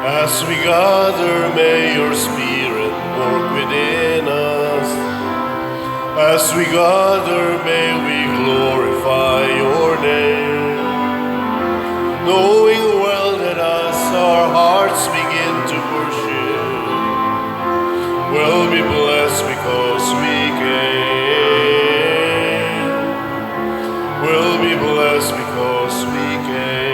As we gather, may your Spirit work within us. As we gather, may we glorify your name. Knowing well that as our hearts begin to worship, we'll be blessed because we came. We'll be blessed because we came.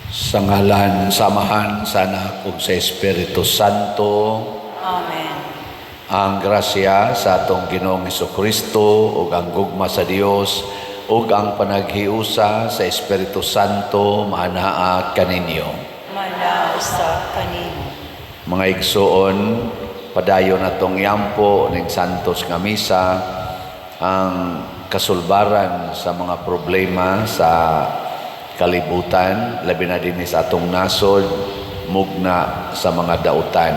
Sa ngalan, samahan sana kung sa Espiritu Santo. Amen. Ang grasya sa atong Ginoong Hesukristo ug ang gugma sa Dios ug ang panaghiusa sa Espiritu Santo maanaa kaninyo. Manao sa kanimo. Mga igsoon, padayon natong yampo ning santos nga misa ang kasulbaran sa mga problema sa kalibutan, labi na din sa atong nasod, mugna sa mga dautan.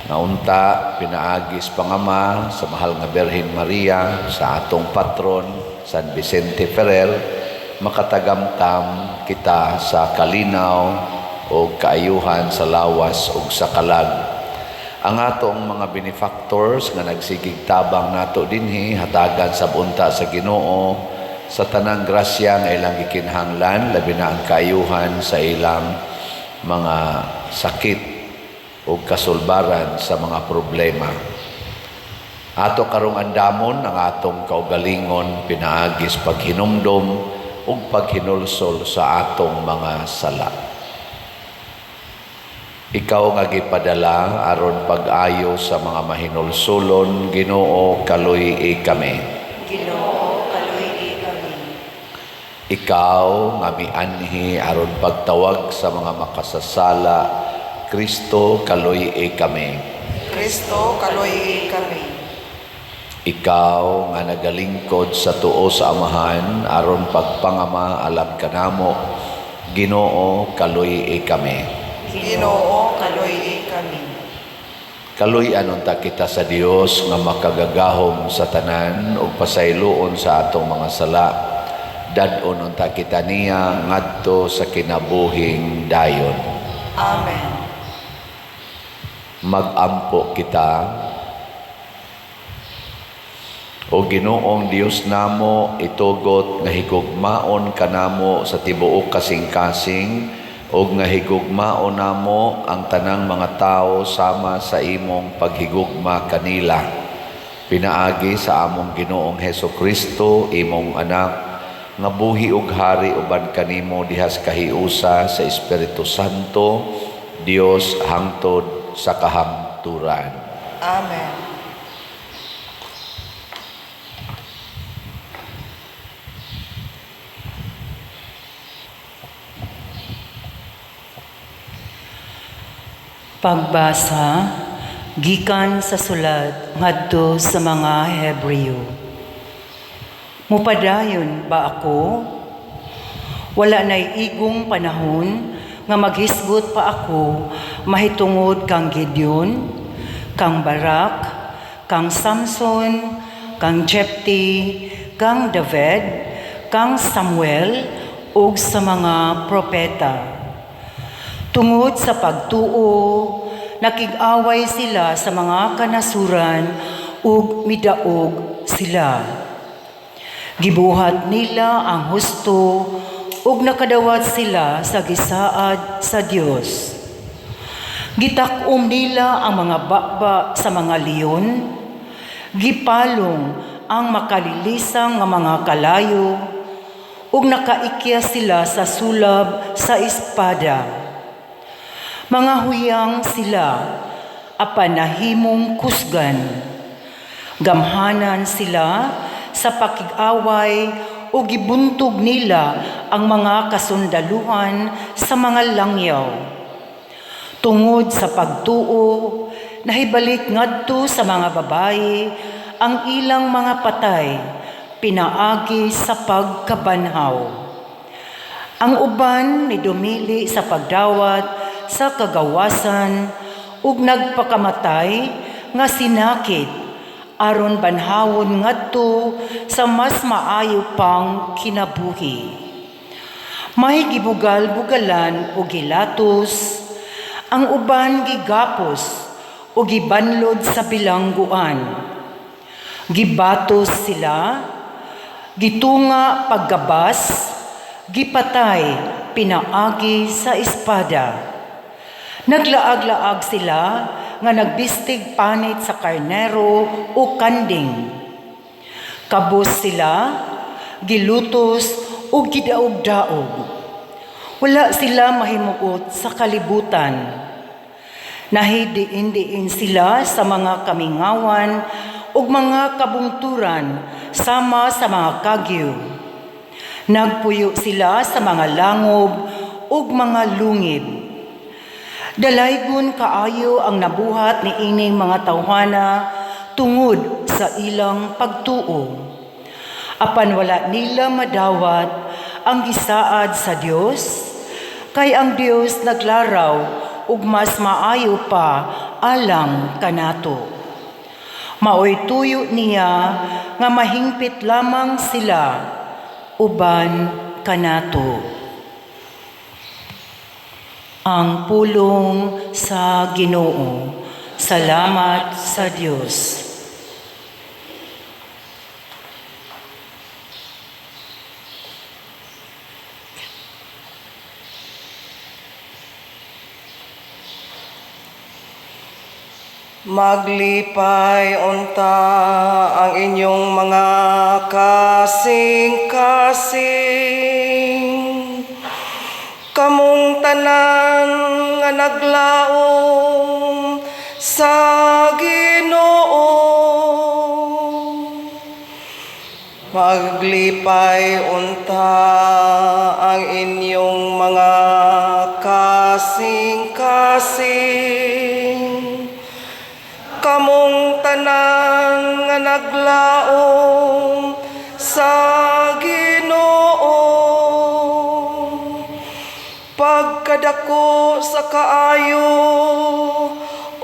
Naunta, pinaagis pangama sa mahal nga Birhen Maria, sa atong patron, San Vicente Ferrer, makatagamtam kita sa kalinaw o kaayuhan sa lawas o sa kalag. Ang atong mga benefactors nga nagsigig tabang nato dinhi, hatagan sa bunta sa Ginoo, sa tanang grasya nga ilang gikinahanglan, labi na ang kaayuhan sa ilang mga sakit o kasulbaran sa mga problema. Ato karong andamon ang atong kaugalingon, pinaagis paghinumdom o paghinulsol sa atong mga sala. Ikaw nga gipadala aron pag-ayo sa mga mahinulsulon, Ginoo kaluy kami. Ginoo, kaluy kami. Ikaw nga mianhi aron pagtawag sa mga makasasala, Kristo kaluy kami. Kristo, kaluy kami. Ikaw nga nagalingkod sa tuo sa Amahan aron pagpangama alam kanamo, Ginoo kaluy kami. Ginoo, kaluy kami. Kaluy ta kita sa Dios nga makagagahom sa tanan ug pasayloon sa atong mga sala. Dadon unta kita niya ngadto sa kinabuhing dayon. Amen. Magampo kita. O Ginoong Dios namo, itugot nga higugmaon kanamo sa tibuok kasing-kasing ug nga higugmaon namo ang tanang mga tao sama sa imong paghigugma kanila. Pinaagi sa among Ginoong Hesukristo, imong anak, nga buhi ug hari uban kanimo dihas kahiusa sa Espiritu Santo, Dios hangtod sa kahamturan. Amen. Pagbasa gikan sa sulat ngadto sa mga Hebreo. Mupadayon ba ako? Wala na'y igong panahon nga maghisgot pa ako mahitungod kang Gideon, kang Barak, kang Samson, kang Jepti, kang David, kang Samuel, ug sa mga propeta. Tungod sa pagtuo, nakig-away sila sa mga kanasuran ug midaog sila. Gibuhat nila ang husto ug nakadawat sila sa gisaad sa Dios. Gitak-om nila ang mga bakba sa mga leon, gipalong ang makalilisang nga mga kalayo ug nakaikya sila sa sulab sa espada. Mga huyang sila, apan nahimong kusgan. Gamhanan sila sa pakig-away o gibuntog nila ang mga kasundaluhan sa mga langyaw. Tungod sa pagtuo, nahibalik ngadto sa mga babae ang ilang mga patay, pinaagi sa pagkabanhaw. Ang uban ni dumili sa pagdawat sa kagawasan ug nagpakamatay nga sinakit aron banhawon ngadto sa mas maayo pang kinabuhi. May gibugal-bugalan o gilatos, ang uban gigapos o gibanlod sa bilangguan. Gibatos sila, gitunga paggabas, gipatay, pinaagi sa espada. Naglaag-laag sila nga nagbistig panit sa karnero o kanding. Kabos sila, gilutos o gidaog-daog. Wala sila mahimuot sa kalibutan. Nahidiin-diin sila sa mga kamingawan o mga kabungturan sama sa mga kagyo. Nagpuyo sila sa mga langob o mga lungib. Dalaygon kaayo ang nabuhat ni ining mga tawhana tungod sa ilang pagtuo. Apan wala nila madawat ang gisaad sa Dios, kay ang Dios naglaraw ug mas maayo pa alang kanato. Maoy tuyo niya nga mahingpit lamang sila uban kanato. Ang pulong sa Ginoo. Salamat sa Diyos. Maglipay unta ang inyong mga kasing-kasing, kamong tanan nga naglaom sa Ginoo. Maglipay unta ang inyong mga kasing-kasing, kamong tanan nga naglaom sa Ginoo. Pagkadako sa kaayo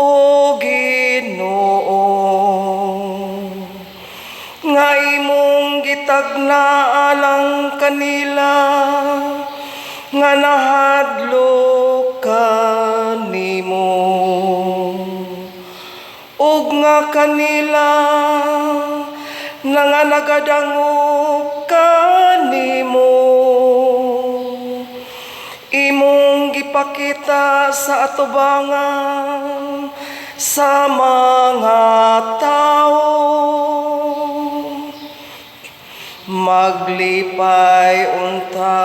o Ginoo, nga imong gitagnaalang kanila, nga nahadlok kanimo. Ug nga kanila nga nagadangop kanimo, imong gipakita sa atubangan sa mga tao. Maglipay unta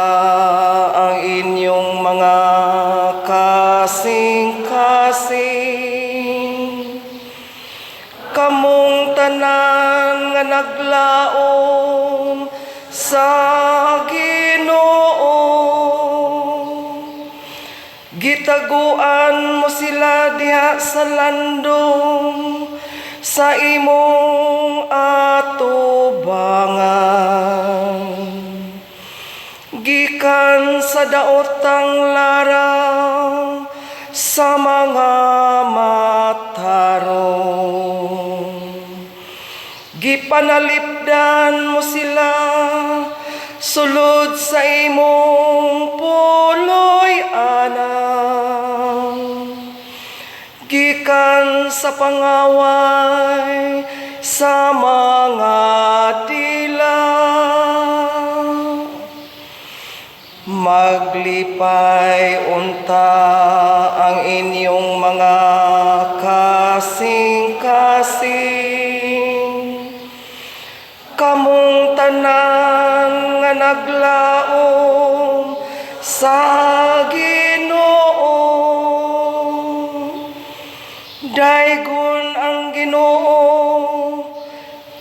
ang inyong mga kasing-kasing, kamong tanan nga naglaom sa Ginoo. Gitaguan mo sila diha sa landong sa imong atubangan. Gikan sa daotang larang sa mga matarong, gipanalipdan mo sila sulod sa imong puloy anang. Gikan sa pangaway sa mga dila, maglipay unta ang inyong mga kasing-kasing, kamong tanan nga naglaom sa Ginoo. Daygon ang Ginoo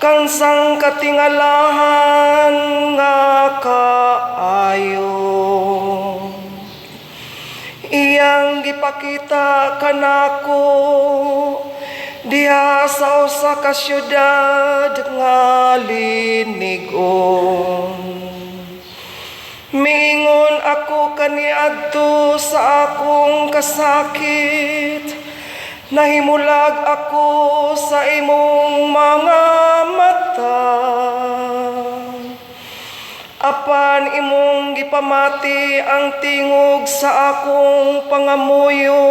kang sang katingalahan nga kaayo. Iyang gipakita kanako diha sa usa ka syudad nga linigon. Miingon ako kaniadto sa akong kasakit, Nahimulag ako sa imong mga mata, apan imong gipamati ang tingog sa akong pangamuyo,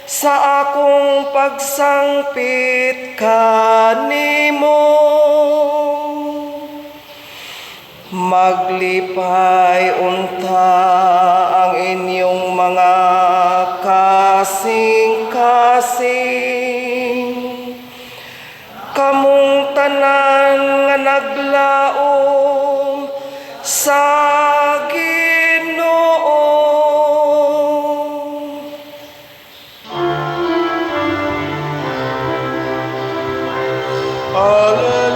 sa akong pagsangpit kanimo. Maglipay unta ang inyong mga kasing-kasing, kamong tanan nga naglaom sa Ginoo. Hallelujah,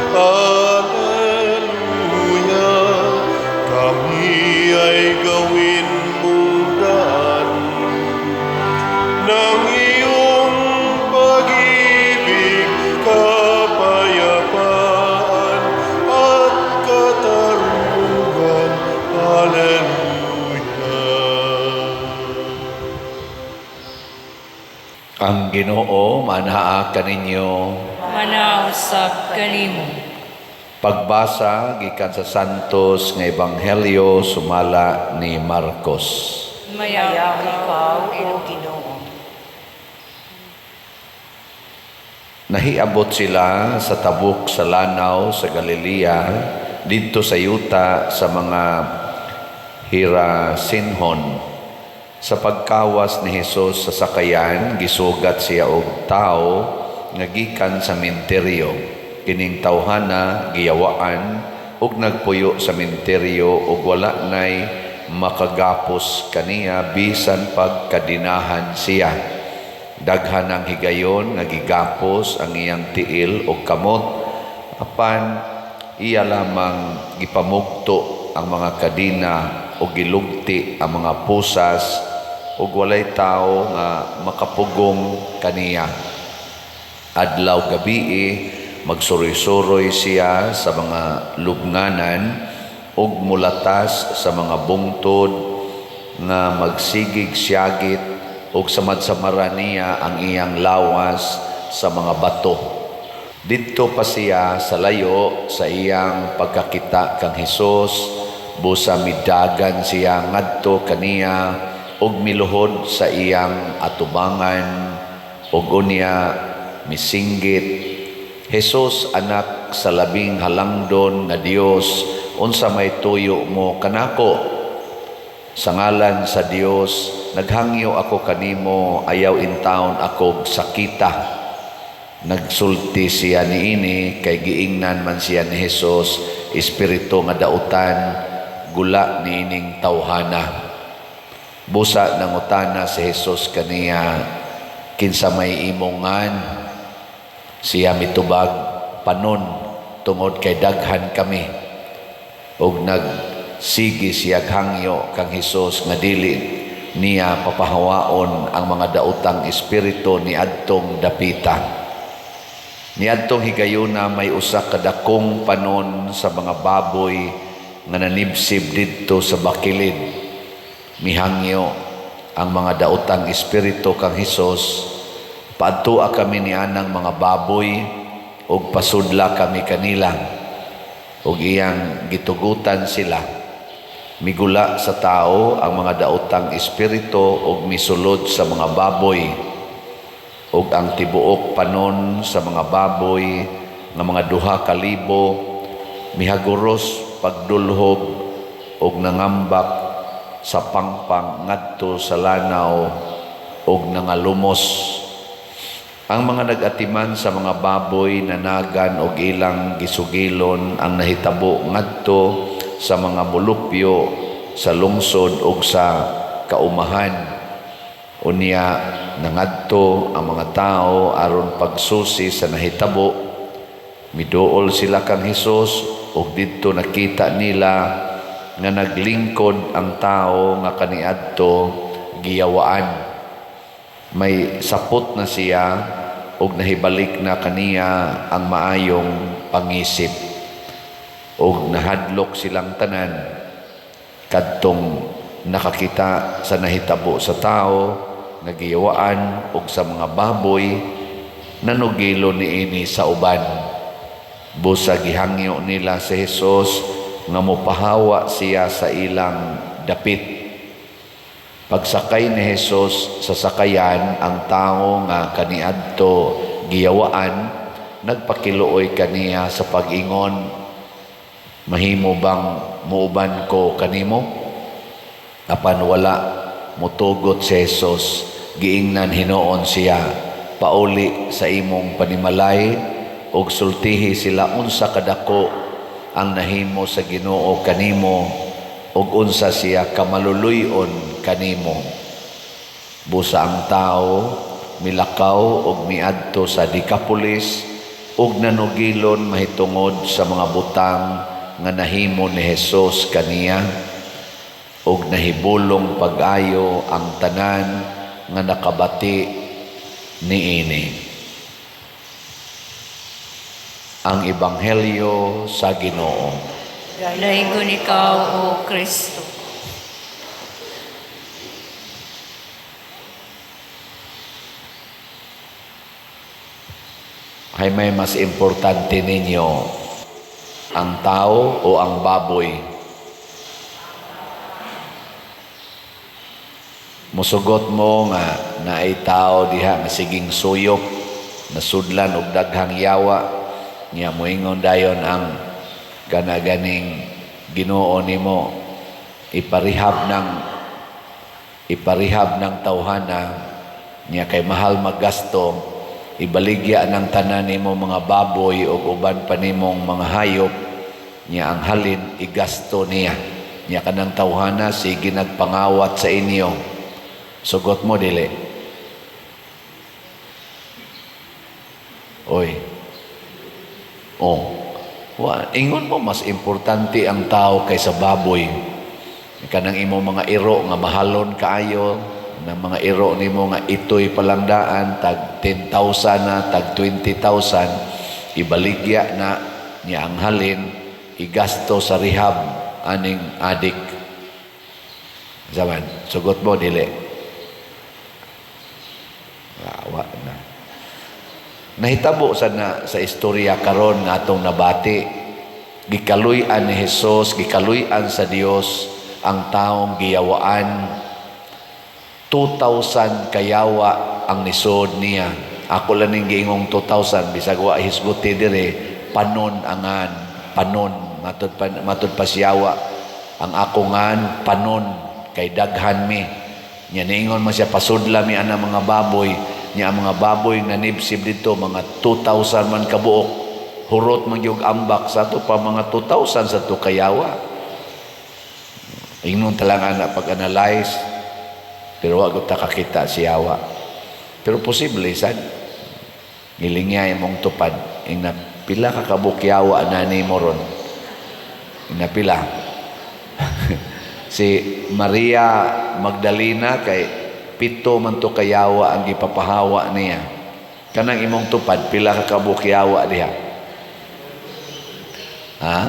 hallelujah. Kami ay gawin mong daan ng iyong pag-ibig, kapayapaan at katarungan. Hallelujah. Ang Ginoo manhaa kaninyo. Manausap kanimo. Pagbasa gikan sa Santos nga Ebanghelyo sumala ni Marcos. Mayaw Ikaw, o Ginoo. Nahiabot sila sa tabok sa lanaw sa Galilea, dito sa yuta sa mga Hirasinhon. Sa pagkawas ni Hesus sa sakayan, gisugat siya og tao nga gikan sa menteryo. Kining tawhana giyawaan ug nagpuyo sa menteryo ug wala nay makagapos kaniya bisan pagkadinahan siya. Daghan ang higayon nga gigapos ang iyang tiil ug kamot, apan iya lamang gipamugto ang mga kadina o gilugti ang mga pusas ug walay tao nga makapugong kaniya. Adlaw gabii magsuroy-suroy siya sa mga lubnganan ug mulatas sa mga bungtod nga magsigig-siyagit ug samad-samaran niya ang iyang lawas sa mga bato. Didto pa siya sa layo sa iyang pagkakita kang Hesus, busa midagan siya ngadto kaniya ug miluhod sa iyang atubangan ug unya misinggit, Hesus, anak sa labing halangdon nga Dios, unsa may tuyo mo kanako? Sa ngalan sa Dios naghangyo ako kanimo, ayaw intawon ako sakita. Nagsulti siya niini kay giingnan man siya ni Hesus, espiritu nga dautan gula niining tawhana. Busa nangutana si Hesus kaniya, kinsa may imongan? Siya mitubag, panon, tungod kay daghan kami. Og nagsigi siya hangyo kang Hesus nga dili niya papahawaon ang mga daotang espiritu ni adtong dapita. Ni adtong higayuna may usa ka dakong panon sa mga baboy nga nanibsib didto sa bakilid. Mihangyo ang mga daotang espiritu kang Hesus, paadtua kami ni anang mga baboy ug pasudla kami kanila ug iyang gitugutan sila. Migula sa tao ang mga daotang espiritu ug misulod sa mga baboy ug ang tibuok panon sa mga baboy nga mga 2,000 mihaguros pagdulhog ug nangambak sa pangpang ngadto sa lanaw ug nangalumos. Ang mga nagatiman sa mga baboy nanagan og ilang gisugilon ang nahitabo ngadto sa mga mulupyo sa lungsod ug sa kaumahan. Unya nangadto ang mga tao aron pagsusi sa nahitabo. Miduol sila kang Hesus ug didto nakita nila nga naglingkod ang tao nga kaniadto giyawaan. May sapot na siya ug nahibalik na kaniya ang maayong pangisip ug nahadlok silang tanan kadtong nakakita sa nahitabo sa tao, nagiyawaan o sa mga baboy, nanugilo niini sa uban. Busa gihangyo nila si Jesus nga mopahawa siya sa ilang dapit. Pagsakay ni Jesus sa sakayan, ang tao nga kaniadto giyawaan, nagpakiluoy kaniya sa pag-ingon, mahimo bang muuban ko kanimo? Apan wala mutugot si Jesus, giingnan hinuon siya, pauli sa imong panimalay, og sultihi sila unsa kadako ang nahimo sa Ginoo kanimo, og unsa siya kamaluluyon kanimo. Busa ang tao milakaw og miadto sa Decapolis, og nanugilon mahitungod sa mga butang nga nahimo ni Jesus kaniya, og nahibulong pag-ayo ang tanan nga nakabati niini. Ang Ebanghelyo sa Ginoo. Dalaygon ikaw, O Kristo. Ay may mas importante ninyo, ang tao o ang baboy? Musugot mo nga naay tao diha nga siging suyop, nasudlan og daghang yawa, niya moingon dayon ang ganaganing Ginoo nimo, iparihab ng tawhana niya, kay mahal maggasto, ibaligya ng tanan nimo mga baboy o uban pa nimong mga hayop, niya ang halin igasto niya kanang tawhana, sige nagpangawat sa inyo. Sugot mo dili. Oy. Ingon mo mas importante ang tao kaysa baboy. Kanang imo mga iro nga mahalon kaayo, ng mga iro nimo nga itoy palandaan, tag 10,000 na, tag 20,000, ibaligya na niya ang halin, igasto sa rehab aning adik. Zaman, sugot mo dili. Awa na. Nahitabo sa istorya karon nga atong nabati, gikaluy-an ni Jesus, gikaluy-an sa Dios ang taong giyawaan. 2,000 kayawa ang nisod niya. Ako lang ning giingong 2,000, bisag wa hisguti dire, panon angan, panon matud pa siyawa. Ang ako ngan panon kay daghan mi. Nya niingon man siya, pasudla mi ana mga baboy. Nya ang mga baboy na nibsib dito, mga 2,000 man kabuok, hurot man yung ambak sa to pa mga 2,000 sa to kayawa. Ingnon talang na pag-analyze, pero wag ta kakita siyawa. Pero posible sad ngilingya imong tupad, ing pila ka kabukyawa nani mo ron, pila. Si Maria Magdalena kay 7 man to kayawa ang gipapahawa niya. Kanang imong tupad, pila ka kabukyawa diha? Ha?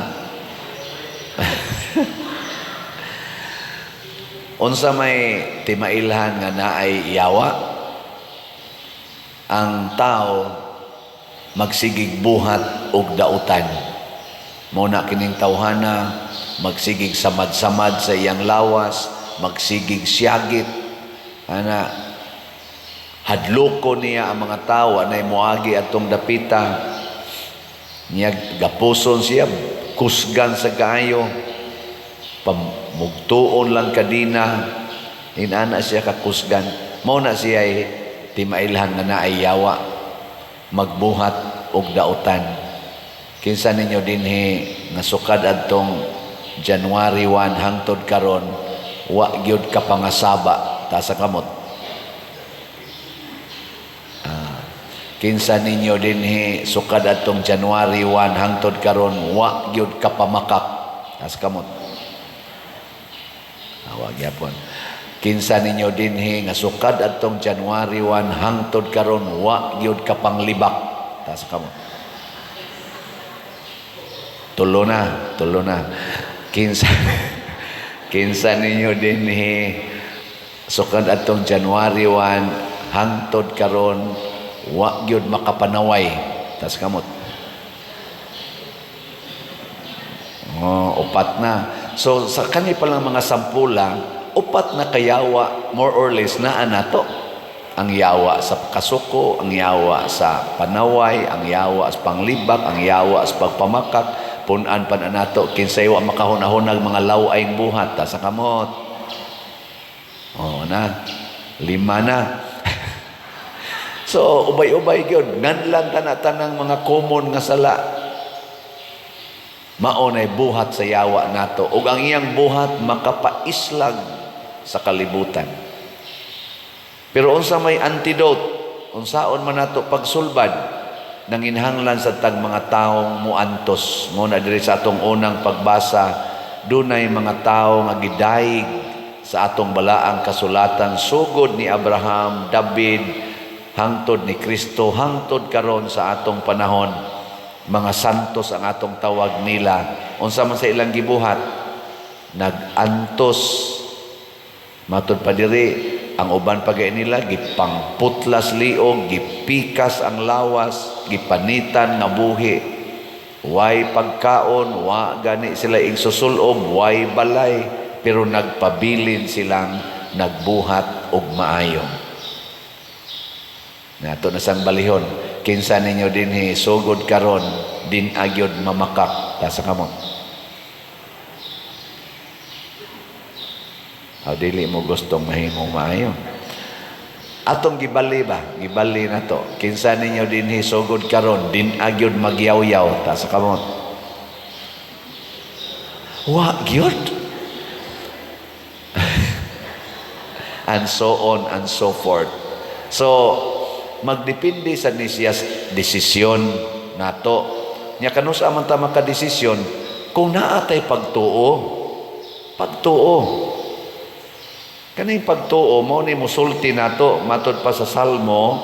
Unsa may timailhan nga naay yawa? Ang tao magsigig buhat og dautan. Muna kining tawhana, magsigig samad-samad sa iyang lawas, magsigig siyagit. Ana, hadloko niya ang mga tao, anay moagi atong dapita. Niya gapuson siya, kusgan sa kaayo, pamugtuon lang kadina, inana siya kakusgan. Mao na siya timailhan nga naay yawa, magbuhat og dautan. Kinsa ninyo dinhi nga sukad adtong January 1 hangtod karon, wa gyud ka pangasaba ta sa kamot. Kinsa ninyo dinhi sukad atong January 1 hangtod karon, wa gyud ka pamakak ta sa kamot. Wa gyapon. Kinsa ninyo dinhi nga sukad atong January 1 hangtod karon, wa gyud ka panglibak ta sa kamot. Tulo na. Kinsa Kinsa ninyo din sukad atong January 1 hangtod karon wa gyud makapanaway. Tas kamot. Upat na. So sa kani pa lang mga sampula, upat na kayawa more or less naa nato. Ang yawa sa kasuko, ang yawa sa panaway, ang yawa sa panglibak, ang yawa sa pagpamakak, punan pa na nato kinsay wa makahunahunag mga lawaing buhat ta sa kamot. Na 5 na. So ubay-ubay gyud nganlan tanang mga common nga sala. Maunay buhat sa yawa nato ug ang iyang buhat makapaislag sa kalibutan. Pero unsa may antidote, unsaon man nato pagsulbad nanginhanglan sa tag mga taong muantos. Muna diri sa atong unang pagbasa, dunay mga tawo nga gidayeg sa atong balaang kasulatan sugod ni Abraham, David, hangtod ni Kristo, hangtod karon sa atong panahon. Mga santos ang atong tawag nila. Unsa man sa ilang gibuhat, nagantos. Matod pa diri, ang uban pagay nila gipangputlas liog, gipikas ang lawas, gipanitan nga buhi. Way pagkaon, wa gani sila igsusulob, way balay, pero nagpabilin silang nagbuhat og maayo. Nato na sang balihon, kinsa ninyo dinhi sugod karon din agyod mamakak ta sa kamot. Dili mo gustong mahimong maayo. Atong gibali ba? Gibali na to. Kinsa ninyo dinhi sugod karon din agyod magyaw-yaw ta sa kamot. Wa gyud. And so on and so forth. So magdepende sa nisyas desisyon nato. Nya kanusa man ta makadesisyon kung naatay pagtuo. Pagtuo. Kanay pagtuo mo ni musulti nato matod pa sa Salmo,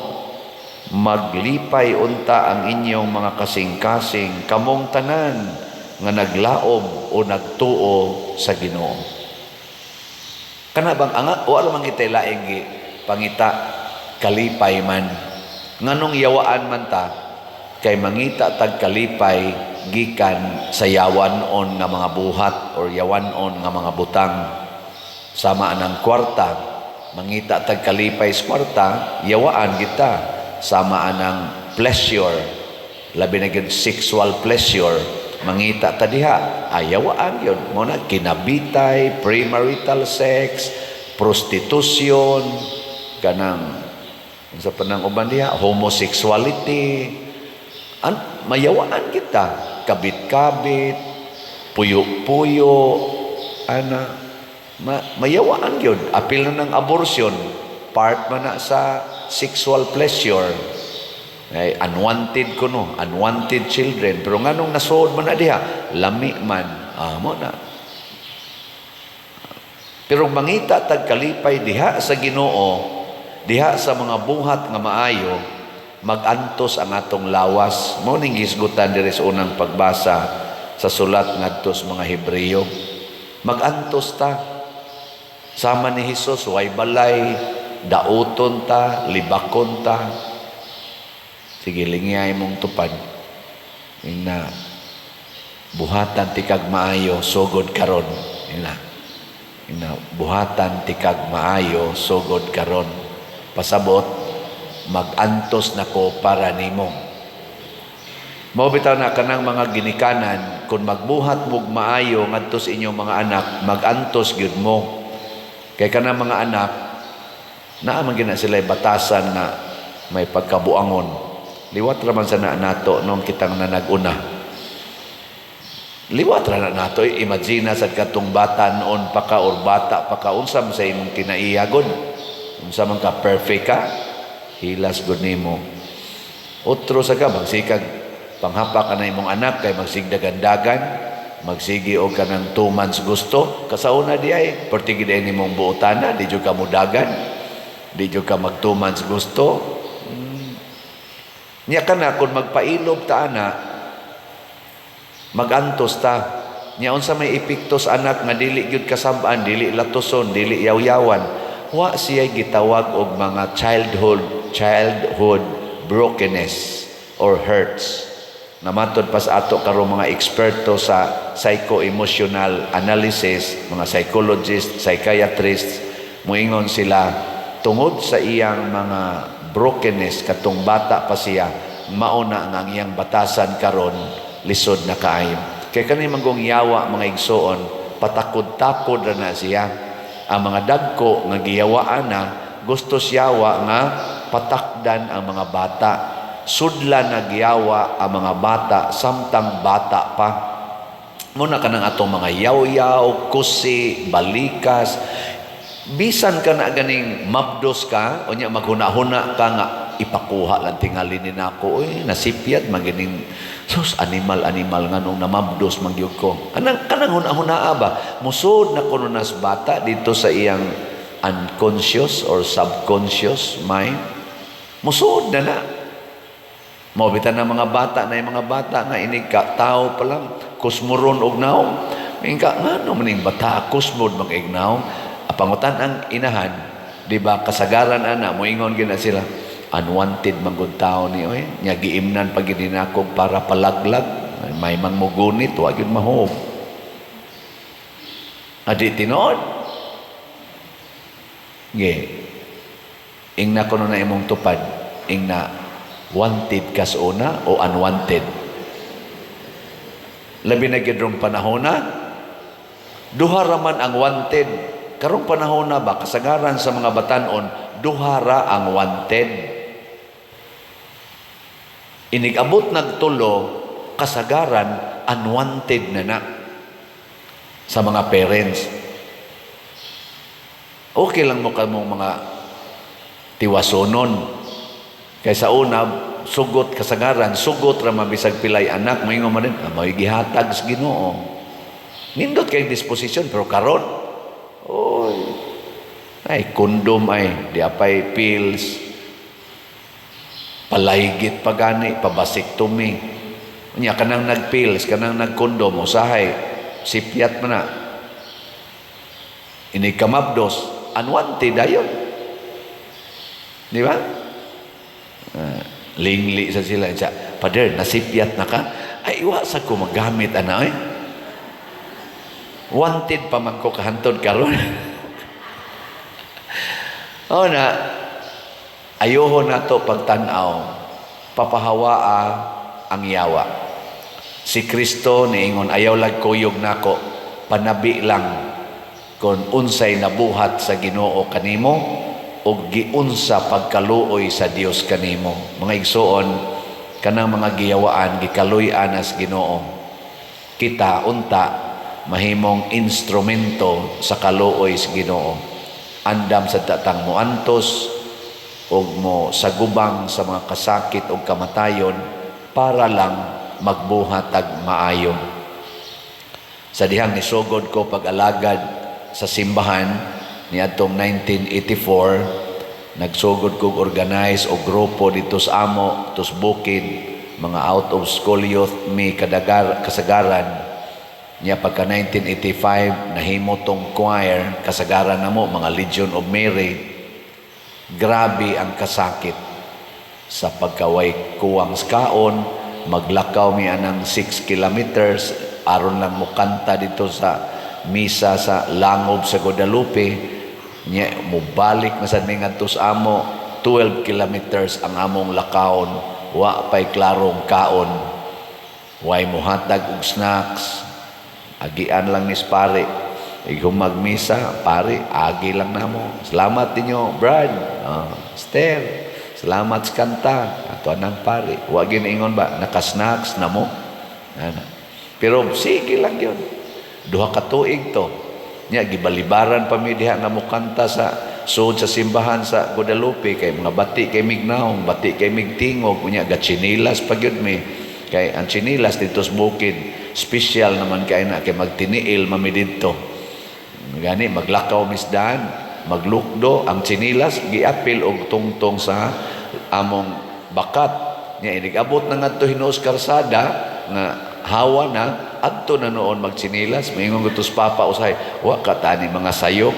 maglipay unta ang inyong mga kasing-kasing kamong tanan nga naglaom o nagtuo sa Ginoo. Kana bang wala man kitay laing pangita kalipay man. Nganong yawaan man ta kay mangita tag kalipay gikan sa yawanon nga mga buhat or yawanon nga mga butang. Sama anang kwarta, mangita tag kalipay sa kwarta, yawaan kita. Sama anang pleasure, labi na gyud sexual pleasure, mangita ta diha, ayawaan yun. Muna kinabitay, premarital sex, prostitution, kanang sa panang uban diha, homosexuality, mayawaan kita, kabit-kabit, puyo-puyo, mayawaan yun. Apil na ng abortion, part man na sa sexual pleasure. Ay, unwanted ko no, unwanted children. Pero nga nung nasuod man na diha, lami man, mo na. Pero mangita tagkalipay diha sa Ginoo, diha sa mga buhat nga maayo, magantos ang atong lawas. Mo ning gisgutan diri sa unang pagbasa sa sulat ngadto sa mga Hebreyo. Magantos ta. Sama ni Hesus, way balay, dauton ta, libakon ta. Sige, lingiyay mong tupad. Ina, buhatan tikag maayo, sugod karon. Ina, buhatan tikag maayo, sugod karon. Pasabot, magantos na ko para nimo. Mao bitaw na kanang mga ginikanan, kung magbuhat mog maayo ngadto sa inyong mga anak, magantos gyud mo. Kaya ka na mga anak, naaman gina sila batasan na may pagkabuangon. Liwat raman sa nato nung kitang nanaguna. Liwat raman nato, imagine sa katong bata noon pa ka or bata pa ka, unsam sa imong kinaiyagon. Unsam man ka perfect ka, hilas gud nimo. Otro sa ka, magsikag panghapa ka na imong anak, kay magsigdagandagan, magsigi og kanang 2 months gusto kasauna di ay pertigi di nimong buotana di jud ka mudagan di jud ka mag 2 months gusto niya kana kun magpailob ta ana magantos ta Nya unsa may epekto sa anak nga dili gyud kasab-an, dili latuson, dili yaw-yawan. Wa siya gitawag og mga childhood brokenness or hurts. Namatod pa sa ato karong mga eksperto sa psycho-emotional analysis, mga psychologist, psychiatrists, muingon sila tungod sa iyang mga brokenness katong bata pa siya, mauna nga ang iyang batasan karon lisod na kaayo. Kaya kani manggong yawa mga igsoon, patakod-takod ra na siya. Ang mga dagko nga giyawaan na gusto siyawa nga patakdan ang mga bata. Sudla nagyawa ang mga bata samtang bata pa. Muna ka ng atong mga yaw-yaw, kusi, balikas. Bisan ka na ganing mabdos ka, o niya maghuna-huna ka nga, ipakuha lang tingali ni nako. Uy, nasipyat, magining, sus, animal nga nung namabdos magyug ko. Kanang huna-hunaa ba? Musod na kuno nas bata dito sa iyang unconscious or subconscious mind. Musod na. Mabitan ng mga bata na yung mga bata nga inika tao pa lang kusmuron og naong mingka ngano maning bata kusmod mag-ignaw apangutan ang inahan di ba kasagaran ana moingon gina sila unwanted manggod tao ni oy nya giimnan pag ginakog para palaglag may mangmugunit wa gyud mahog adi tinuod ge ingna kuno na imong tupad ingna wanted kas una o unwanted. Labi na gidrong panahon na, duha raman ang wanted. Karong panahon na ba, kasagaran sa mga batanon, duhara ang wanted. Inigabot nagtulo, kasagaran, unwanted na sa mga parents. Okay lang mo kamong mga tiwasonon. Kaysa una, sugot kasagaran, sugot ra mabisag pilay anak, may nga man rin, may gihatag sa Ginoo. Nindot kayong disposisyon, pero karon, oy, ay, kondom ay, di apay pills, palaygit pagani, pabasiktomy. Nya kanang nagpills, kanang nagkondom, usahay, sipyat mo na. Inikamabdos, unwanted ayon. Di ba? Lingli sa sila siya, Pader, nasipyat na ka? Ay, iwasa ko magamit, ana, eh. Wanted pa man ko kahantod karon. O na, ayoho na to pagtanaw, papahawaa ang yawa. Si Kristo niingon, ayaw lag kuyog nako, panabi lang kung unsay nabuhat sa Ginoo kanimo, o giunsa pagkaluoy sa Dios kanimo. Mga igsoon, kanang mga giyawaan, gikaluy-an as Ginoo. Kita, unta, mahimong instrumento sa kaluoy sa Ginoo. Andam sa tatang mo antos, o mo sagubang sa mga kasakit o kamatayon, para lang magbuhat ag maayo. Sa dihang nisugod ko pag-alagad sa simbahan, niadtong 1984, nagsugod kong organize o grupo dito sa amo, tos bukid, mga out of school youth, may kasagaran. Niya pagka 1985, nahimo tong choir, kasagaran na mo, mga Legion of Mary. Grabe ang kasakit sa pagkaway kuwang skaon, maglakaw mi anang 6 kilometers, aron lang mo kanta dito sa misa sa Langob sa Guadalupe. Nya mubalik na sad mi ngadto sa amo 12 kilometers ang among lakaon, wa pay klarong kaon, way mohatag og snacks, agian lang ni pare, igong magmisa pare, agi lang namo, salamat ninyo Brad, Esther, salamat sa kanta ato anang pare, wa giningon ba naka-snacks namo, pero sige lang yun, duha ka tuig to. Nya gibalibaran pa mi diha nga mukanta sa sud sa simbahan sa Guadalupe kay mga bati kay mignaong, bati kay migtingog, nya gatsinilas pa gyud mi. Kay ang chinilas dito sa bukid, special naman kay na kay magtiniil mami didto. Gani maglakaw misdan, maglukdo ang chinilas giapil og tungtong sa among bakat. Nya inigabot na ngadto hinuos karsada nga hawa na adto na noon magtsinilas, maingon ko tos papa usay, wa ka tani mga sayop.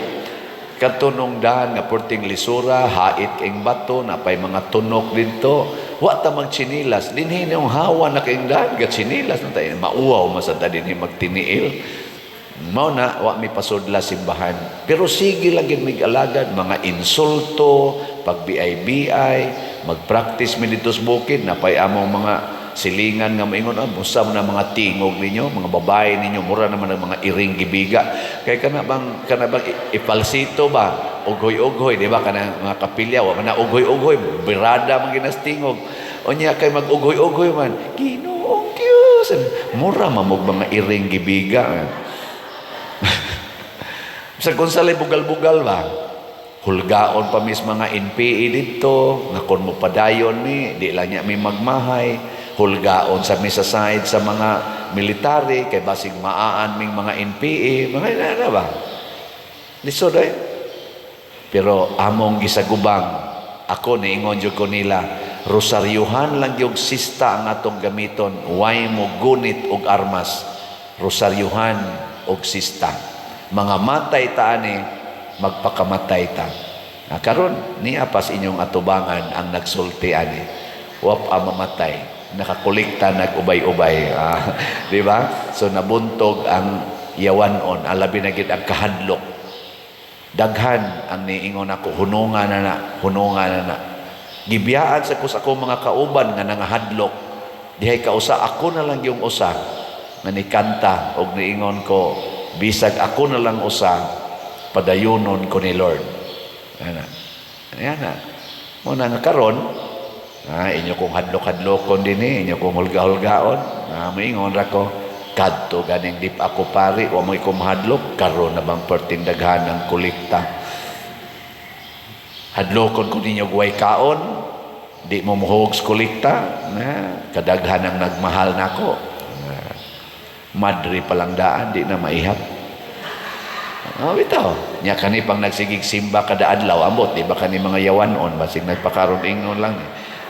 Katunong dahan nga porting lisura, hait king bato, napay mga tunok dito. Wa ta magtsinilas, dinhi yung hawa na king dahan, gatsinilas na tayo, mauwaw masada dinhi magtiniil. Mao na, wa mi pasudla simbahan. Pero sige lagi mig alagad, mga insulto, pag-BI-BI, mag-practice mi dito sa bukid, napay among mga silingan nga maingon, busa na mga tingog ninyo, mga babae ninyo, mura naman ang mga iring gibiga. Kaya kana bang ipalsito ba? Ugoy-ugoy, di ba? Kana mga kapilya, wa man na ugoy-ugoy, birada man ginastingog. O niya kay mag-ugoy-ugoy man, Ginoong Diyos, mura mamog mga iring gibiga. Sa kung salay bugal-bugal ba? Hulgaon pa mis mga NPE dito, nga kung mo padayon ni, di lang niya may magmahay. Hulgaon sa misaside sa mga military, kay basig maaan ming mga NPE, mga inana ba? Lisod eh. Pero among gisagubang, ako niingon jud ko nila, rosaryuhan lang yung sista ang atong gamiton, way mo gunit og armas, rosaryuhan og sista. Mga matay ta ani, magpakamatay ta. Karon niya pas inyong atubangan ang nagsulti ani. Wap mamatay. Nakakolekta, nag-ubay-ubay. Di ba? So nabuntog ang yawanon, alabi na gid ang kahadlok. Daghan ang niingon ako, hunungan na. Gibiyaan sa kus ako mga kauban nga nangahadlok. Dihay kausa ako na lang yung usa nga nikanta og niingon ko, bisag ako na lang usa, padayunon ko ni Lord. Ayan na. Muna nga karon, inyo kong hadlok-hadlokon din inyo kong hulga-hulgaon. Maingon ra ko, kadto ganing dip ako pari, wa mo ikong hadlok, karon na bang pertindaghan ng kolekta. Hadlokon ko ninyo guway kaon, di mo muhog sa kolekta, kadaghan ang nagmahal nako. Madri palang daan, di na maihap. Bitaw, nya kani pang nagsigig simba kada adlaw, ambot, di ba kani mga yawanon, basig nagpakaroon ingon lang.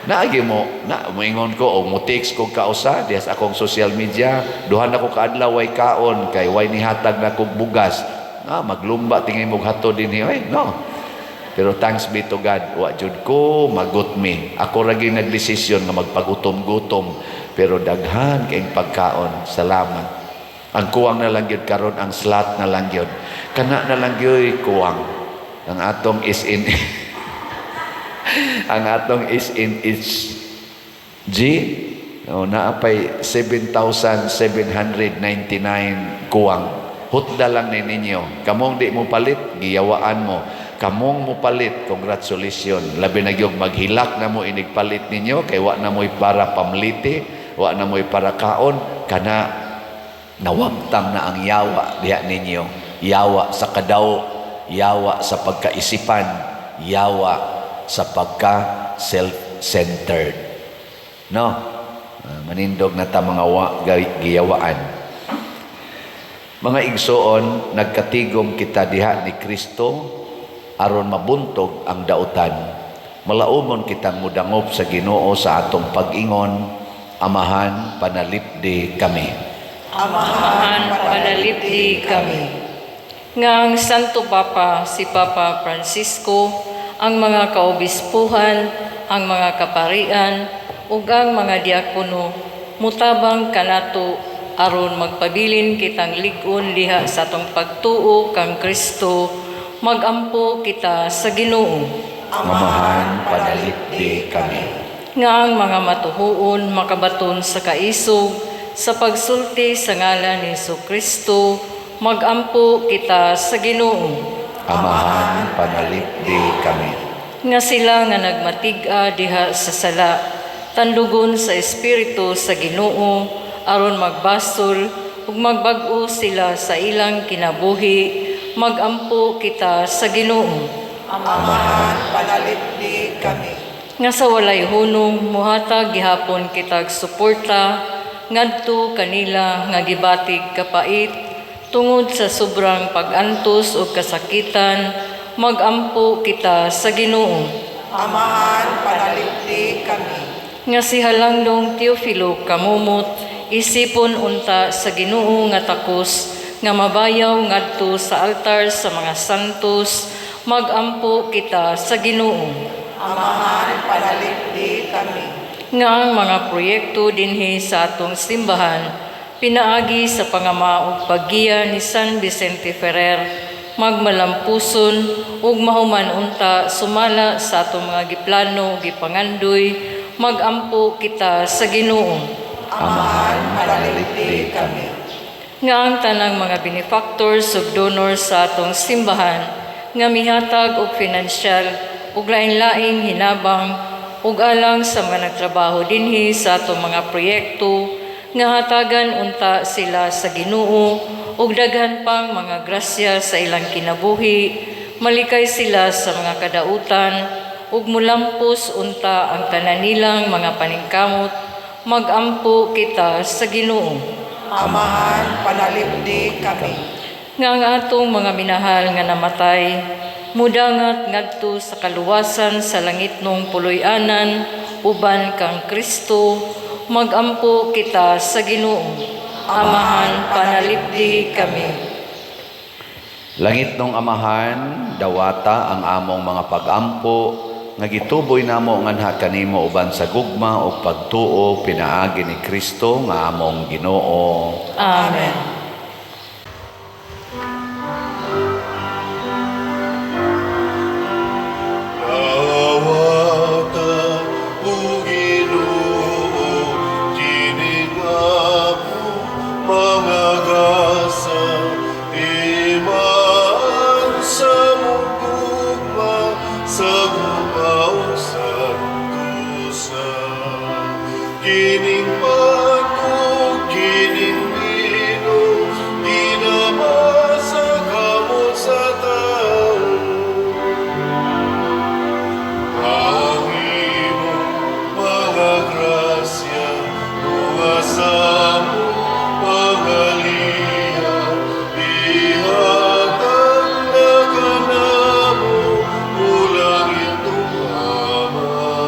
Naagi mo, moingon ko, o mo text ko kausa, dias akong social media, duhan ako kaadlaw, way kaon, kay way nihatag na kong bugas. Maglumba, tingin mong hato din niyo, no. Pero thanks be to God, wa jud ko magut me. Ako ragi nagdesisyon nga magpagutom-gutom, pero daghan kayong pagkaon, salamat. Ang kuwang na lang yun karon, ang slot na lang yun. Kana na lang yun, kuwang. Ang atong is in... ang atong is in HG, naapay 7,799 kuwang. Hutda lang ni ninyo. Kamong di mo palit, giyawaan mo. Kamong mo palit, congratulations. Labi na yung maghilak na mo inigpalit ninyo, kay wa na mo'y para pamliti, wa na mo'y para kaon, kana nawagtang na ang yawa diha ninyo. Yawa sa kadaw, yawa sa pagkaisipan, yawa sa pagka-self-centered. No? Manindog na ta mga giyawaan. Mga igsoon, nagkatigom kita diha ni Kristo aron mabuntog ang dautan. Malaumon kitang mudangop sa Ginoo sa atong pag-ingon, Amahan, panalipdi kami. Amahan, panalipdi kami. Nga ang Santo Papa, si Papa Francisco, ang mga kaobispuhan, ang mga kaparian, ug ang mga diakono, mutabang kanato aron magpabilin kitang lig-on diha sa atong pagtuo kang Kristo, magampo kita sa Ginoo. Amahan, panalipdi kami. Nga ang mga matuhuon makabaton sa kaisog, sa pagsulti sa ngalan ni Kristo, magampo kita sa Ginoo. Amahan, panalipdi kami. Nga sila nga nagmatiga diha sa sala, tandugon sa Espiritu sa Ginoo, aron magbasol ug magbag-o sila sa ilang kinabuhi, magampo kita sa Ginoo. Amahan, panalipdi kami. Nga sa walay hunong muhatag gihapon kitag suporta ngadto kanila nga gibatig kapait tungod sa sobrang pag-antos o kasakitan, magampo kita sa Ginoo. Amahan, panalipdi kami. Nga si Halangdong Teofilo Kamumot, isipon unta sa Ginoo nga takos nga mabayaw ngadto sa altar sa mga santos, magampo kita sa Ginoo. Amahan, panalipdi kami. Nga ang mga proyekto dinhi sa atong simbahan, pinaagi sa pangama ug paggiya ni San Vicente Ferrer, magmalampuson ug mahuman unta sumala sa atong mga giplano gipangandoy, magampo kita sa Ginoo. Amahan, panalipdi kami. Nga ang tanang mga benefactors ug donors sa atong simbahan nga mihatag og pinansyal ug lain-laing hinabang ug alang sa mga nagtrabaho dinhi sa atong mga proyekto, nga hatagan unta sila sa Ginoo ug daghan pang mga grasya sa ilang kinabuhi, malikay sila sa mga kadautan ug mulampos unta ang tanan nilang mga paningkamot, magampo kita sa Ginoo. Amahan, panalipdi kami. Nga ang atong mga minahal nga namatay, mudangat ngadto sa kaluwasan sa langitnong puloy-anan, uban kang Kristo, magampo kita sa Ginoo. Amahan, panalipdi kami. Langit nung Amahan, dawata ang among mga pagampo, nga gituboy namo nganha kanimo uban sa gugma o pagtuo pinaagi ni Kristo nga among Ginoo. Amen. Dawata o Ginoo, tinigamo mga gasa, iman sa mong gugma, sa gumaw sa tusa. Kining panog, kining bino, ginamasa kamot sa tao. Ang imong mga grasya, mga samo, mga liya, ihatag na kanamo, ulang itong amal.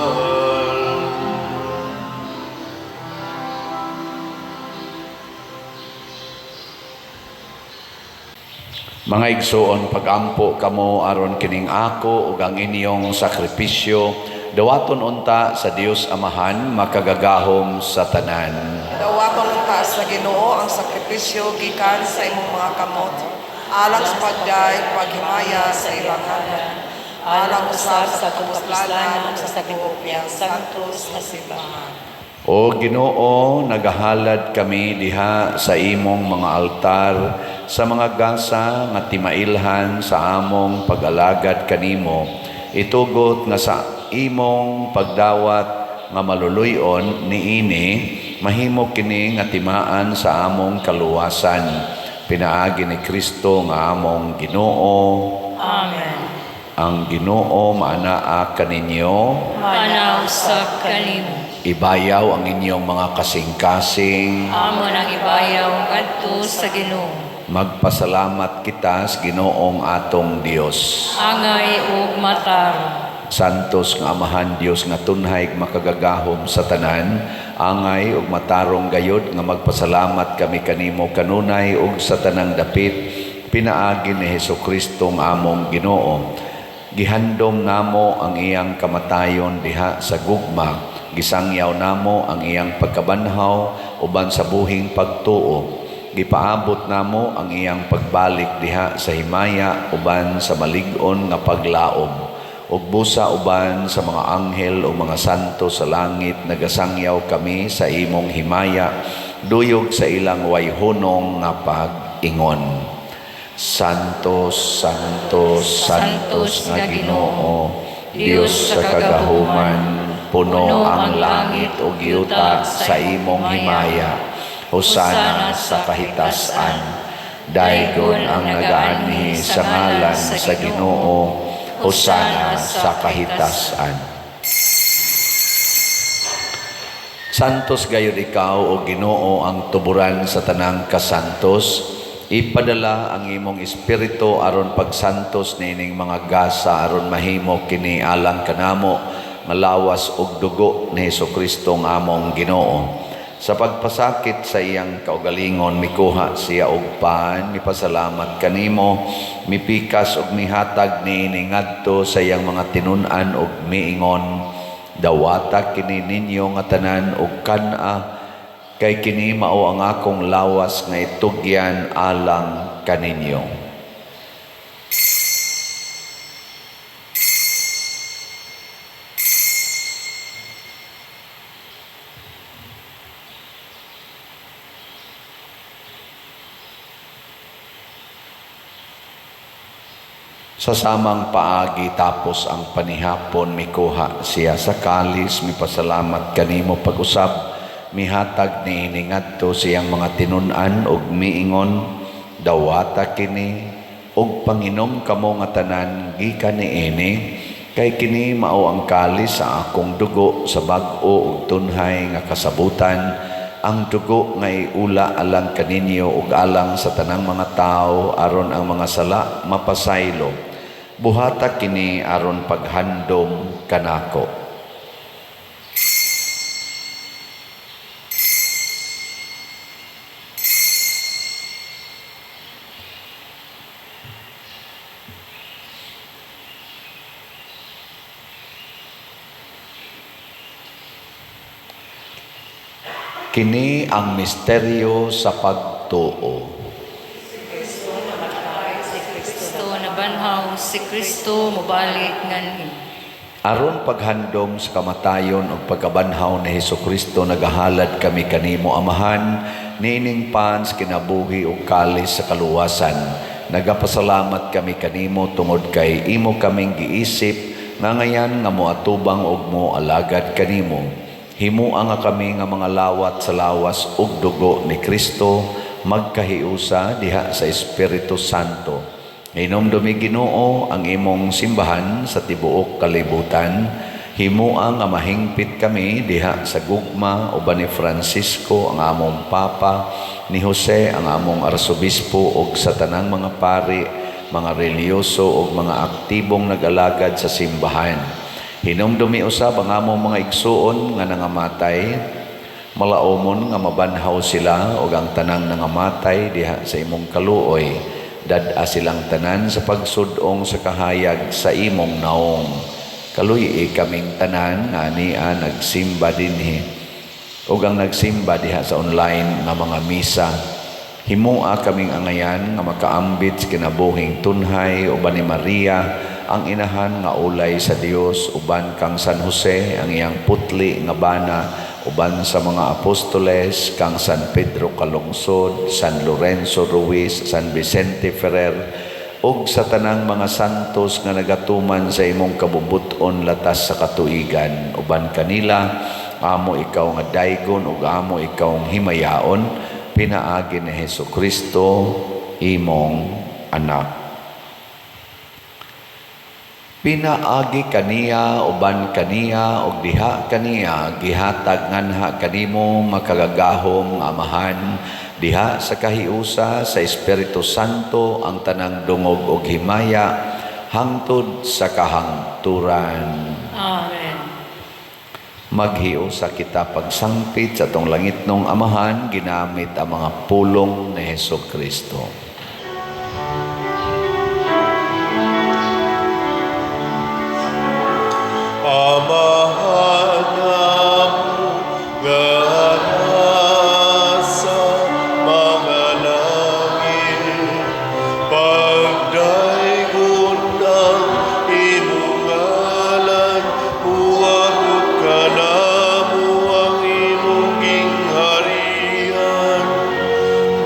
Mga igsoon, pagampo kamo aron kining ako ug ang inyong sakripisyo, dawaton unta sa Dios Amahan makagagahom sa tanan. Dawaton unta sa Ginoo ang sakripisyo gikan sa imong mga kamot, alang sa pagday paghimaya sa ilang hanan, alang usab sa kapuslanan ug sa sakripisyo santos nga simbahan. O Ginoo, nagahalad kami diha sa imong mga altar sa mga gasa nga timailhan sa among pag-alagad kanimo, itugot nga sa imong pagdawat nga maluluyon niini, mahimo kini nga timaan sa among kaluwasan. Pinaagi ni Kristo nga among Ginoo. Amen. Ang Ginoo maanaa kaninyo, Manaw sa kanimo. ibayaw ang inyong mga kasing-kasing. Amo nang ibayaw ngadto sa Ginoo. Magpasalamat kita sa Ginoong atong Dios. Angay ug matarong. Santos nga Amahan Dios nga tunhay makagagahom sa tanan, angay ug matarong gayod nga magpasalamat kami kanimo kanunay ug sa tanang dapit pinaagi ni Hesukristo nga among Ginoo. Gihandom namo ang iyang kamatayon diha sa gugma, gisangyaw namo ang iyang pagkabanhaw uban sa buhing pagtuo. Gipaabot namo ang iyang pagbalik diha sa himaya uban sa malig-on nga paglaom, ug busa uban sa mga anghel o mga santo sa langit nagasangyaw kami sa imong himaya, duyog sa ilang wayhunong nga pag-ingon. Santos, Santos, Santos nga Ginoo, Dios sa kagahuman, puno ang langit ug yuta sa imong himaya. Hosana sa kahitasan, daygon ang nagaanhi sa ngalan sa Ginoo. Hosana sa kahitasan. Santos gayud ikaw o Ginoo ang tuburan sa tanang kasantos. Ipadala ang imong espiritu aron pagsantos nining mga gasa aron mahimo kini alang kanamo nga lawas ug dugo ni Hesukristo nga among Ginoo. Sa pagpasakit sa iyang kaugalingon, mikuha siya og paan, mipasalamat kanimo, mipikas og mihatag ni ngadto sa iyang mga tinun-an og miingon, dawata kini ninyo nga tanan og kana, kay kini mao ang akong lawas nga itugyan alang kaninyo. Sa samang paagi tapos ang panihapon, mikuha siya sa kalis, mipasalamat kanimo pag-usab, mihatag ni ngadto siyang mga tinun-an og miingon, dawata kini og panginom kamo nga tanan gikan niini, kay kini mao ang kalis sa akong dugo sa bag-o ug tunhay nga kasabutan, ang dugo nga iula alang kaninyo ug alang sa tanang mga tao aron ang mga sala mapasaylo. Buhata kini aron paghandom kanako. Kini ang misteryo sa pagtuo. Nabanhaw si Kristo mobalik nganhi. Aron paghandom sa kamatayon ug pagkabanhaw ni Hesukristo, nagahalad kami kanimo Amahan, nining pans kinabuhi ug kalis sa kaluwasan. Nagapasalamat kami kanimo tungod kay imo kaming giisip nga ngayan nga moatubang ug mo alagad kanimo. Himuang nga kami nga mga lawat sa lawas ug dugo ni Kristo, magkahiusa diha sa Espiritu Santo. Inomdumi Ginoo ang imong simbahan sa tibuok kalibutan. Himuang nga mahingpit kami diha sa gugma uban ni Francisco ang among Papa, ni Jose ang among Arsobispo ug sa tanang mga pari, mga reliyoso ug mga aktibong nag-alagad sa simbahan. Hinomdumi usab ang among mga igsuon nga nangamatay, malaumon nga mabanhaw sila ug ang tanang nangamatay diha sa imong kaluoy. Dad-a silang tanan sa pagsudong sa kahayag sa imong naong. Kaluy kaming tanan nga niya nagsimba dinhi. Ug ang nagsimba diha sa online nga mga misa. Himua kaming angayan nga makaambit sa kinabuhing tunhay uban ni Maria, ang inahan nga ulay sa Dios, uban kang San Jose ang iyang putli nga bana, uban sa mga apostoles kang San Pedro Calungsod, San Lorenzo Ruiz, San Vicente Ferrer, ug sa tanang mga santos nga nagatuman sa imong kabubuton latas sa katuigan. Uban kanila, amo ikaw nga daygon ug amo ikaw himayaon, pinaagi ni Hesukristo, imong anak. Pinaagi kaniya uban kaniya ug diha kaniya gihatag nganha kanimo makagagahom Amahan, diha sa kahiusa sa Espiritu Santo ang tanang dungog ug himaya hangtod sa kahangturan. Amen. Maghiusa kita pagsangpit sa tong langitnong Amahan ginamit ang mga pulong ni Hesukristo. Amahan namu nga nasa mga langit, pagdaygon ng imong ngalan, huwag ka namo ang imong gingharian,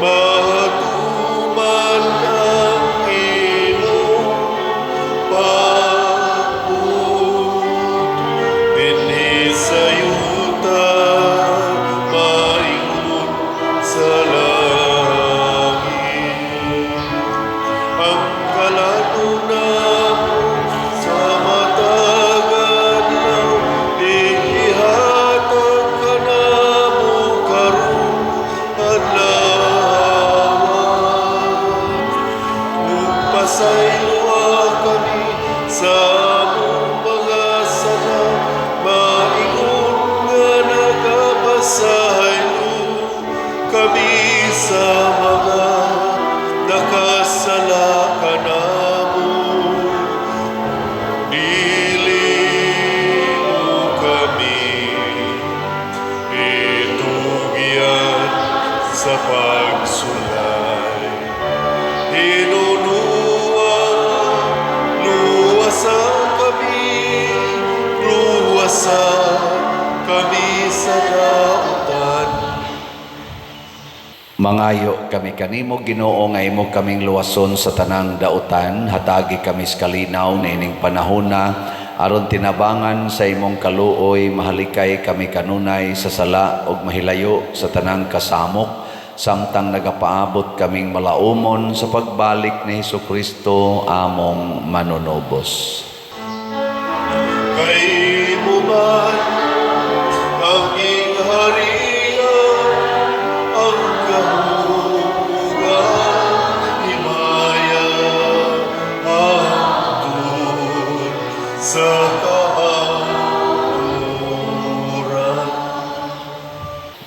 matuman ang imong pagpupulong. pagsulay. Hinunua, luwasan kami sa dautan. Mangayo kami kanimo Ginoo nga imo kaming luwason sa tanang dautan, hatagi kami sa kalinaw nining panahona aron tinabangan sa imong kaluoy, mahalikay kami kanunay sa sala ug mahilayo sa tanang kasamok, samtang nagapaabot kaming malaumon sa pagbalik ni Hesukristo among manunobos. Kay mo man ang ingharian, ang kahugan, himaya, hangtod sa kahaturan.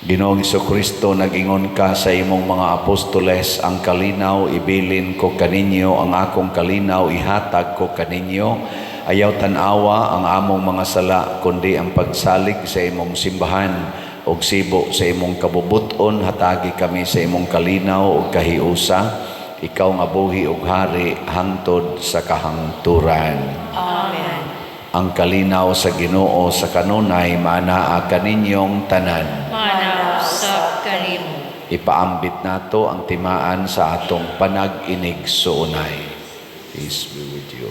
Ginoong Hesukristo, nagingon ka sa imong mga apostoles, ang kalinaw ibilin ko kaninyo, ang akong kalinaw ihatag ko kaninyo. Ayaw tanawa ang among mga sala, kundi ang pagsalig sa imong simbahan og sibo sa imong kabubuton, hatagi kami sa imong kalinaw ug kahiusa. Ikaw nga buhi ug hari hangtod sa kahangturan. Amen. Ang kalinaw sa Ginoo sa kanunay manaa kaninyong tanan. Manaw sa kanimo. Ipaambit nato ang timaan sa atong panag-inig suunay. Peace be with you.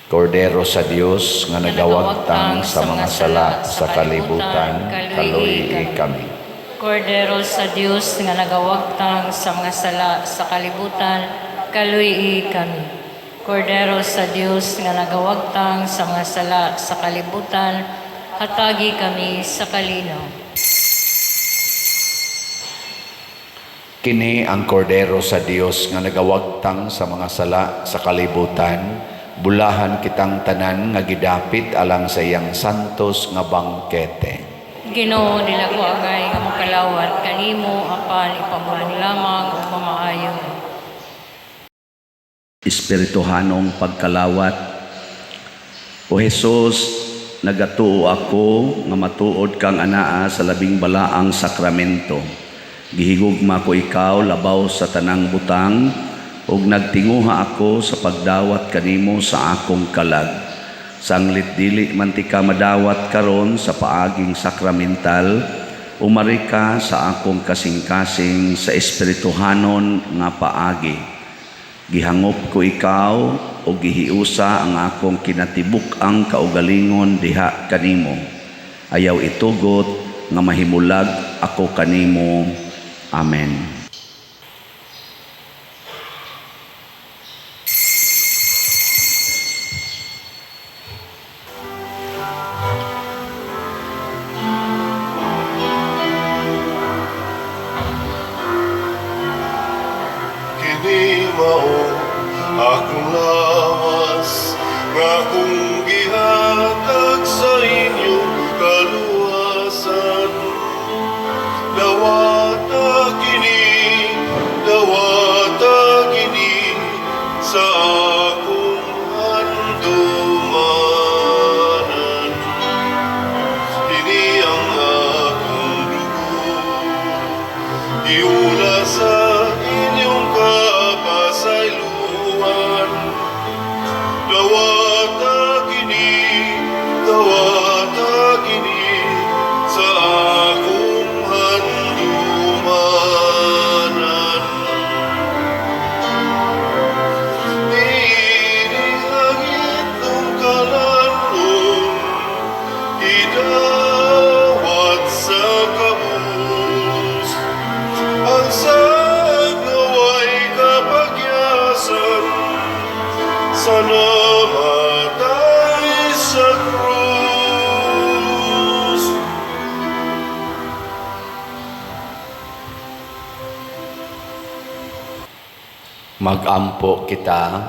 Kordero sa Dios nga nagawagtang sa mga sala sa kalibutan, kaluy kami. Kordero sa Dios nga nagawagtang sa mga sala sa kalibutan, kaluy kami. Kordero sa Dios nga nagawagtang sa mga sala sa kalibutan, hatagi kami sa kalinaw. Kini ang kordero sa Dios nga nagawagtang sa mga sala sa kalibutan, bulahan kitang tanan nga gidapit alang sa iyang santos nga bangkete. Ginoo nila ko agay nga makalawat kanimo apan ipamulong lamang ug mamaayo. Espirituhanong pagkalawat. O Jesus, nagatuo ako nga matuod kang anaa sa labing balaang sakramento. Gihigugma ko ikaw labaw sa tanang butang, ug nagtinguha ako sa pagdawat kanimo sa akong kalag. Sanglit dili man ti ka madawat karon sa paaging sakramental, umari ka sa akong kasing-kasing sa espirituhanon nga paagi. Gihangop ko ikaw o gihiusa ang akong kinatibuk-ang kaugalingon diha kanimo. Ayaw itugot nga mahimulag ako kanimo. Amen. Kini mao akong lawas nga kung gihatag sa inyong kaluwasan. Dawata kini sa akong handumanan. Kini ang akong dugo, iula sa inyong kapasayloan. Dawata kini sa akong handumanan. Inilangit ng kalanon, idawat sa kabus. Ang sagnaway kapagyasan sa namatay sa krus. Magampo kita.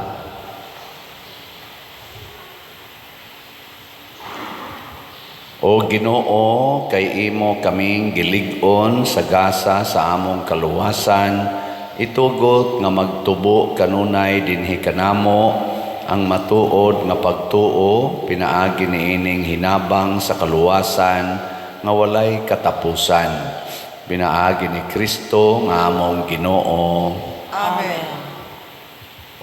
O Ginoo, kay imo kaming gilig-on sa gasa sa among kaluwasan, itugot nga magtubo kanunay dinhi kanamo ang matuod nga pagtuo, pinaagi niining hinabang sa kaluwasan nga walay katapusan. Pinaagi ni Kristo nga among Ginoo. Amen.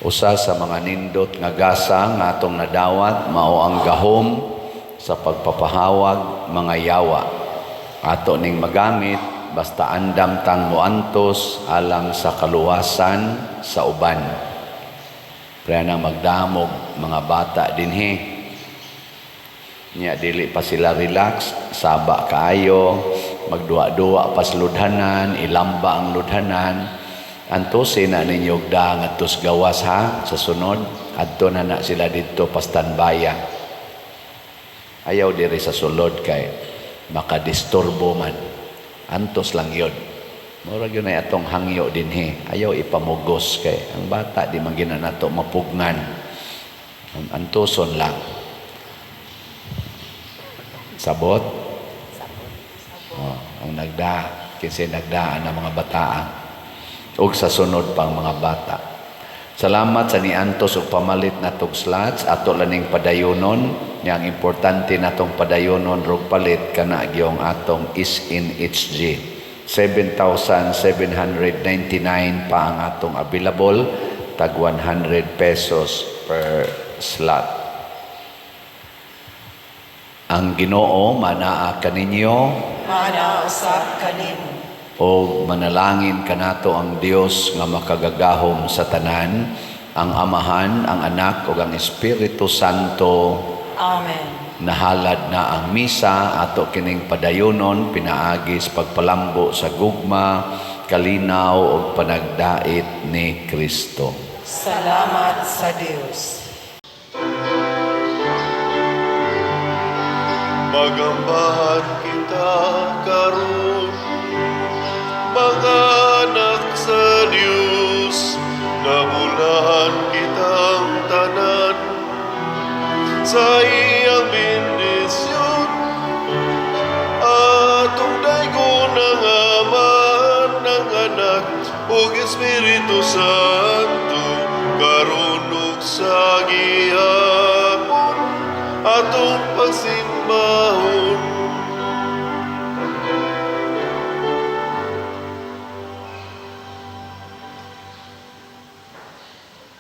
Usa sa mga nindot nga gasa nga atong nadawat mao ang gahom sa pagpapahawag mga yawa. Ato ning magamit basta andam tang moantos alang sa kaluwasan sa uban. Kaya nang magdamog mga bata dinhi. Nya dili pa sila relax, saba kaayo, magduwa-duwa pas ludhanan, ilamba ang ludhanan. Antusin na ninyo da ngadtos gawas ha sa sunod. Adto na sila dito pas tanbayan. Ayaw diri sa sulod kay makadisturbo man. Antos lang yun. Murag yun ay atong hangyo dinhi. Ayaw ipamugos kay ang bata di man gina nato mapugnan. Antuson lang. Sabot? Oh, ang kinsa nagdaan ng mga bataan. O sa sunod pang mga bata. Salamat sa niantos o pamalit na tugslats ato laning padayonon. Yang importante natong padayonon rog palit kana gyung atong is in HG. 7,799 pa ang atong available, tag 100 pesos per slot. Ang Ginoo manaa kaninyo, Mana usab kanimo. o manalangin kanato ang Dios nga makagagahom sa tanan, ang Amahan, ang Anak ug ang Espiritu Santo. Amen. Nahalad na ang misa ato kining padayonon pinaagis pagpalambo sa gugma, kalinaw ug panagdait ni Kristo. Salamat sa Dios. Magambahan kita karon, mga anak sa Dios, nabulahan kitang tanan sa iyang bendisyon. Atong daygon ng Ama, ng Anak ug Espiritu Santo, karon ug sa gihapon atong pagsimbaho.